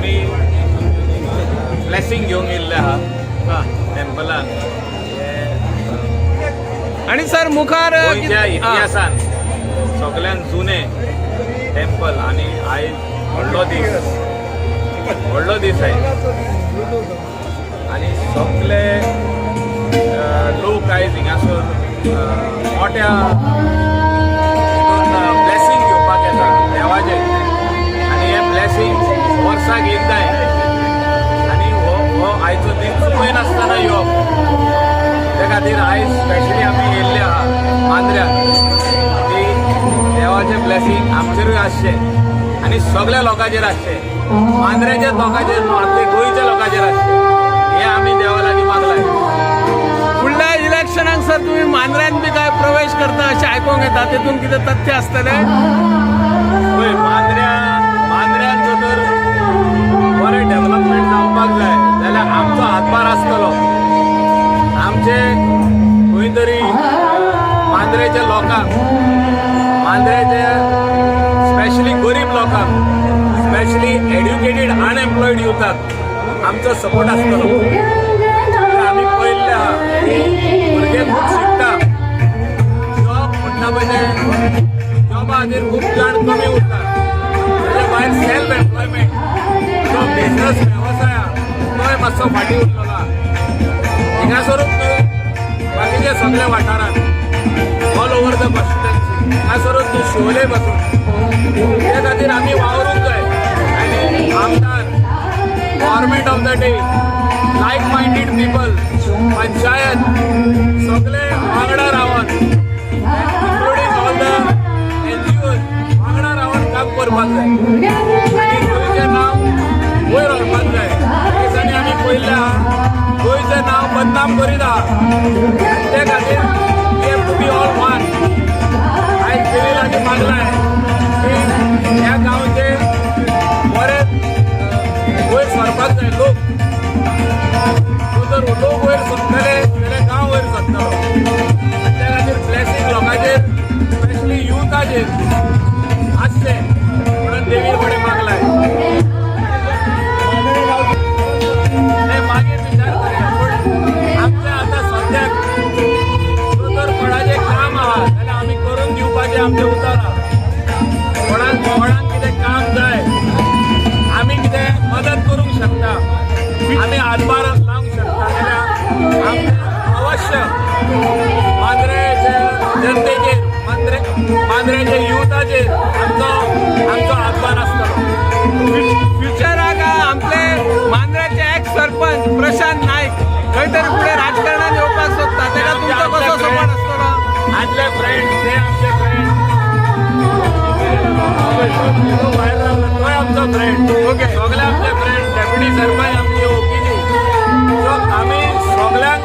आम्ही ब्लेसिंग घेऊन गेल्ले आहा टेम्पलान. आणि सर मुखार गोंयच्या इतिहासान सगळ्यात जुने टेम्पल आणि आयज व्हडलो दीस आहे आणि सगळे लोक आयज हिंगासर मोठ्या ब्लेसिंग घेवपाक येता देवाचे आणि हे ब्लेसिंग वर्साक एकदां आणि हो आयचो दीस चुकय नासतना येवप. त्या खातीर आयज स्पेशली आमी येयल्ले आहा मांद्र्यान की देवाचे ब्लेसिंग आमचेरूय आसचे आणि सगळ्या लोकांचेर आसचे. मांद्र्याच्या लोकांचेर न्हू आमच्या गोंयच्या लोकांचेर आसचे हे आमी देवा लागीं मागलाय. फुडल्या इलेक्शनाक सर तुम्ही मांद्र्यान बी काय प्रवेश करता अशें आयकोंक येता, तेतून कितें तथ्य आसतलें? पळय मांद्र्यान जर बरें डेव्हलपमेंट जावपाक जाय जाल्यार आमचो हातभार आसतलो. आमचे खंय तरी मांद्रेच्या लोकांक, मांद्रेच्या स्पेशली गरीब लोकांक, स्पेशली एड्युकेटेड अनएम्प्लॉयड युथाक आमचो सपोर्ट आसतलो. आमी पळयल्ले आहा भुरगे खूब शिकता, जॉब म्हणटा पळय जॉबा खातीर खूब जाण कमी उरता. ताच्या भायर सेल्फ एम्प्लॉयमेंट जो बिझनस वेवसाय तोय मातसो फाटीं उरलेलो आहा. हिंगासरूच न्हू बाकीच्या सगळ्या वाठारांत ऑल ओवर द कॉन्स्टिट्युएन्सी हिंगासरूच न्हू शिवोले पासून ते खातीर आमी वावरूंक जाय. आनी आमदार, government of the day, like minded people, panchayat सगळे वांगडा Ravan including all the NGOs वांगडा रावन काम करपाक जाय आनी गोंयचें नांव वयर व्हरपाक जाय. हे दिसांनी आमी पळयल्लें आहा गोंयचें नांव बदनाम करीत आहा. ते खातीर we have to be all one. आयज देवी लागीं मागलाय की ह्या गांवचे बरे वयर सरपाक जाय लोक. जर लोक वयर सरतले जाल्यार गांव वयर सरतलो. त्या खातीर ब्लेसिंग लोकांचेर स्पेशली युथाचेर आसचें म्हणून देवी कडेन मागलाय. ते मागीर विचार करया. पूण आमचें आतां सद्याक जर कोणाचें काम आहा जाल्यार आमी करून दिवपाचें आमचें उतर आहा. कोणाक कितें काम जाय, आमी कितें मदत करूंक शकता, आमी हातभार लावंक शकता जाल्यार आमचें अवश्य मांद्रेच्या जनतेचेर, मांद्रेच्या युथाचेर आमचो हातभार आसतलो. फ्युचराक आमचे मांद्र्याचे एक्स सरपंच प्रशांत नायक खंय तरी फुडें राजकारणात येवपाक सोदता, तेका तुमचो कसो सपोर्ट आसतलो? आदले फ्रेंड, ते आमचे फ्रेंड, भायर रावला तोय आमचो फ्रेंड. ओके, सगळे आमचे फ्रेंड, डेप्युटी सरपंच आमची ओळखीची. सो आमी सगळ्यांक